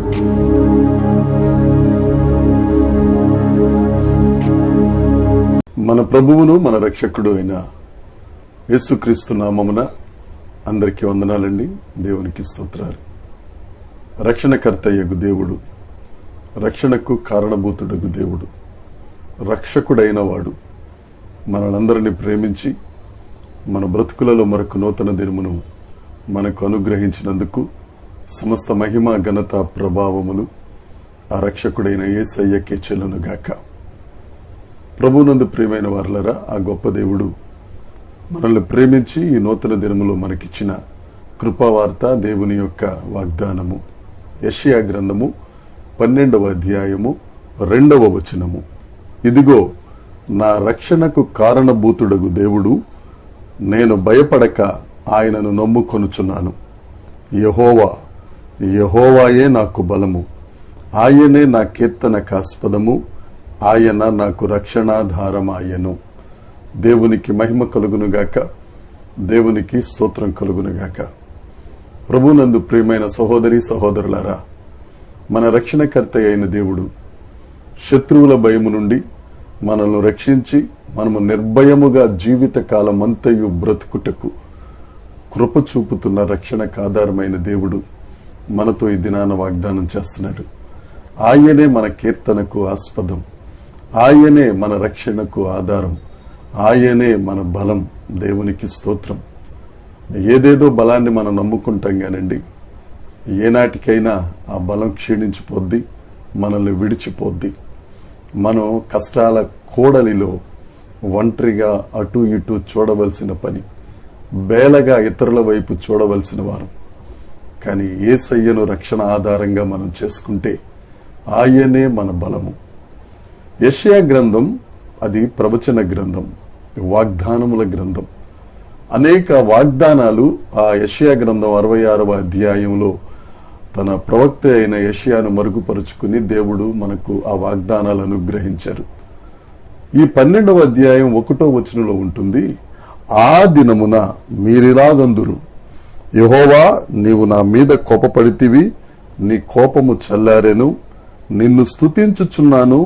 మన ప్రభువును మన రక్షకుడు అయిన యేసుక్రీస్తు నామమున అందరికీ వందనాలండి. దేవునికి స్తోత్రాలు. రక్షణకర్తయ్యగు దేవుడు, రక్షణకు కారణభూతుడగు దేవుడు, రక్షకుడైన వాడు మనలందరినీ ప్రేమించి మన బ్రతుకులలో మరొక నూతన దినమును మనకు అనుగ్రహించినందుకు సమస్త మహిమ, ఘనత, ప్రభావములు ఆ రక్షకుడైన యేసయ్యకే చెల్లునుగాక. ప్రభునందు ప్రియమైన వారలారా, ఆ గొప్ప దేవుడు మనల్ని ప్రేమించి ఈ నూతన దినములో మనకిచ్చిన కృపావార్త, దేవుని యొక్క వాగ్దానము, యెషయా గ్రంథము 12వ అధ్యాయము 2వ వచనము. ఇదిగో నా రక్షణకు కారణభూతుడగు దేవుడు, నేను భయపడక ఆయనను నమ్ముకొనుచున్నాను. యెహోవాయే నాకు బలము, ఆయనే నా కీర్తనకాస్పదము, ఆయన నాకు రక్షణాధారమాయను. దేవునికి మహిమ కలుగునుగాక, దేవునికి స్తోత్రం కలుగునుగాక. ప్రభునందు ప్రియమైన సహోదరి సహోదరులారా, మన రక్షణకర్త అయిన దేవుడు శత్రువుల భయము నుండి మనల్ని రక్షించి మనము నిర్భయముగా జీవిత కాలమంతయు బ్రతుకుటకు కృప చూపుతున్న రక్షణకు ఆధారమైన దేవుడు మనతో ఈ దినాన వాగ్దానం చేస్తున్నాడు. ఆయనే మన కీర్తనకు ఆస్పదం, ఆయనే మన రక్షణకు ఆధారం, ఆయనే మన బలం. దేవునికి స్తోత్రం. ఏదేదో బలాన్ని మనం నమ్ముకుంటాం కానండి, ఏనాటికైనా ఆ బలం క్షీణించిపోద్ది, మనల్ని విడిచిపోద్ది. మనం కష్టాల కోడలిలో ఒంటరిగా అటు ఇటు చూడవలసిన పని, బేలగా ఇతరుల వైపు చూడవలసిన వారం. కానీ యేసయ్యను రక్షణ ఆధారంగా మనం చేసుకుంటే ఆయనే మన బలము. యెషయా గ్రంథం అది ప్రవచన గ్రంథం, వాగ్దానముల గ్రంథం. అనేక వాగ్దానాలు ఆ యెషయా గ్రంథం 66వ అధ్యాయంలో తన ప్రవక్త అయిన యెషయాను మరుగుపరుచుకుని దేవుడు మనకు ఆ వాగ్దానాలు అనుగ్రహించారు. ఈ 12వ అధ్యాయం 1వ వచనంలో ఉంటుంది, ఆ దినమున మీరిలాగందురు, యెహోవా నీవు నా మీద కోపపడితివి, నీ కోపము చల్లారెను, నిన్ను స్తుతించుచున్నాను,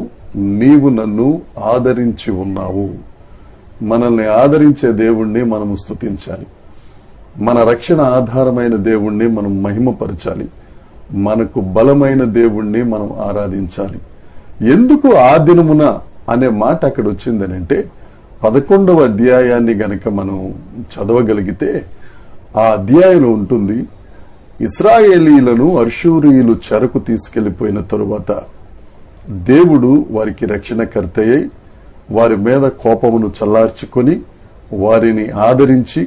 నీవు నన్ను ఆదరించి ఉన్నావు. మనల్ని ఆదరించే దేవుణ్ణి మనము స్తుతించాలి. మన రక్షణ ఆధారమైన దేవుణ్ణి మనం మహిమపరచాలి. మనకు బలమైన దేవుణ్ణి మనం ఆరాధించాలి. ఎందుకు ఆ దినమున అనే మాట అక్కడ వచ్చిందనంటే, 11వ అధ్యాయాన్ని గనక మనం చదవగలిగితే ఆ అధ్యాయంలో ఉంటుంది, ఇశ్రాయేలీలను అష్షూరీయులు చెరకు తీసుకెళ్లిపోయిన తరువాత దేవుడు వారికి రక్షణకర్తయ్యి వారి మీద కోపమును చల్లార్చుకొని వారిని ఆదరించి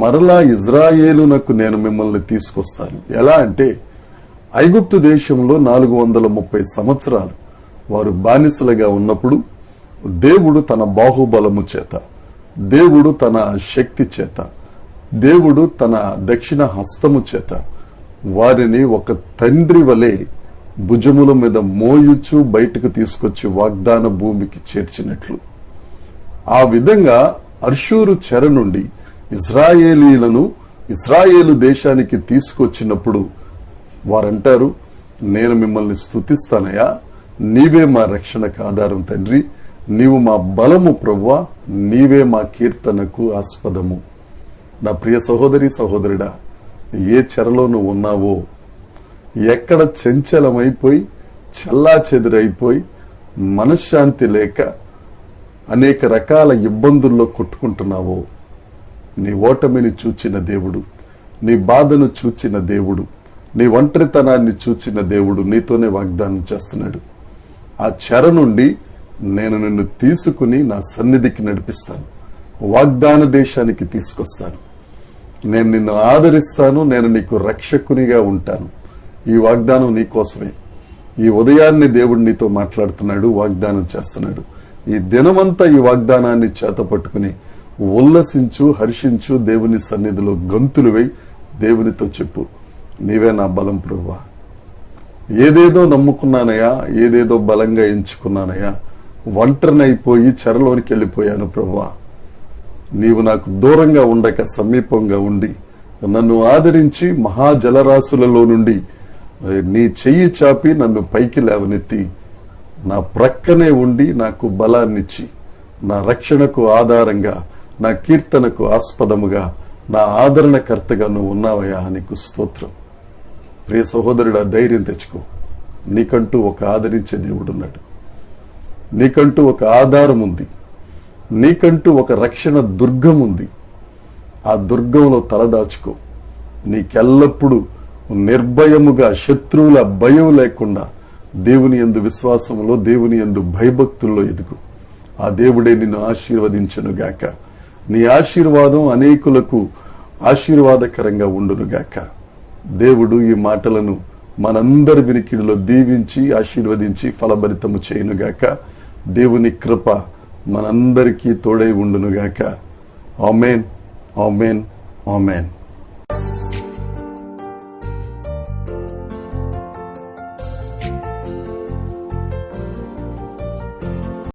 మరలా ఇజ్రాయేలునకు నేను మిమ్మల్ని తీసుకొస్తాను. ఎలా అంటే, ఐగుప్తు దేశంలో 430 సంవత్సరాలు వారు బానిసలుగా ఉన్నప్పుడు దేవుడు తన బాహుబలము చేత, దేవుడు తన శక్తి చేత, దేవుడు తన దక్షిణ హస్తము చేత వారిని ఒక తండ్రి వలె భుజముల మీద మోయుచు బయటకు తీసుకొచ్చి వాగ్దాన భూమికి చేర్చినట్లు, ఆ విధంగా అష్షూరు చెర నుండి ఇజ్రాయేలీలను ఇజ్రాయేలు దేశానికి తీసుకొచ్చినప్పుడు వారంటారు, నేను మిమ్మల్ని స్తుతిస్తానయ్యా, నీవే మా రక్షణకు ఆధారం తండ్రి, నీవు మా బలము ప్రభువా, నీవే మా కీర్తనకు ఆస్పదము. నా ప్రియ సహోదరి సహోదరుడా, ఏ చెరలో నువ్వు ఉన్నావో, ఎక్కడ చంచలమైపోయి చల్లా చెదిరైపోయి మనశ్శాంతి లేక అనేక రకాల ఇబ్బందుల్లో కొట్టుకుంటున్నావో, నీ ఓటమిని చూచిన దేవుడు, నీ బాధను చూచిన దేవుడు, నీ ఒంటరితనాన్ని చూచిన దేవుడు నీతోనే వాగ్దానం చేస్తున్నాడు. ఆ చెర నుండి నేను నిన్ను తీసుకుని నా సన్నిధికి నడిపిస్తాను, వాగ్దాన దేశానికి తీసుకొస్తాను, నేను నిన్ను ఆదరిస్తాను, నేను నీకు రక్షకునిగా ఉంటాను. ఈ వాగ్దానం నీకోసమే. ఈ ఉదయాన్నే దేవుడు నీతో మాట్లాడుతున్నాడు, వాగ్దానం చేస్తున్నాడు. ఈ దినమంతా ఈ వాగ్దానాన్ని చేతపట్టుకుని ఉల్లసించు, హర్షించు, దేవుని సన్నిధిలో గంతులు వేయి, దేవునితో చెప్పు, నీవే నా బలం ప్రభువా. ఏదేదో నమ్ముకున్నానయ్యా, ఏదేదో బలంగా ఎంచుకున్నానయ్యా, ఒంటరినైపోయి చెరలోనికి వెళ్ళిపోయాను ప్రభువా. నీవు నాకు దూరంగా ఉండక సమీపంగా ఉండి నన్ను ఆదరించి మహాజలరాశులలో నుండి నీ చెయ్యి చాపి నన్ను పైకి లేవనెత్తి నా ప్రక్కనే ఉండి నాకు బలాన్నిచ్చి నా రక్షణకు ఆధారంగా, నా కీర్తనకు ఆస్పదముగా, నా ఆదరణకర్తగా నువ్వు ఉన్నావయ్యా. నీకు స్తోత్రం. ప్రియ సహోదరుడా, ధైర్యం తెచ్చుకో. నీకంటూ ఒక ఆదరించే దేవుడున్నాడు. నీకంటూ ఒక ఆధారం ఉంది. నీకంటూ ఒక రక్షణ దుర్గం ఉంది. ఆ దుర్గంలో తలదాచుకో. నీకెల్లప్పుడూ నిర్భయముగా, శత్రువుల భయం లేకుండా దేవుని యందు విశ్వాసంలో, దేవుని యందు భయభక్తుల్లో ఎదుగు. ఆ దేవుడే నిన్ను ఆశీర్వదించునుగాక. నీ ఆశీర్వాదం అనేకులకు ఆశీర్వాదకరంగా ఉండునుగాక. దేవుడు ఈ మాటలను మనందరి వినికిడిలో దీవించి ఆశీర్వదించి ఫలభరితము చేయునుగాక. దేవుని కృప మనందరికీ తోడై ఉండునుగాక. ఆమేన్, ఆమేన్, ఆమేన్.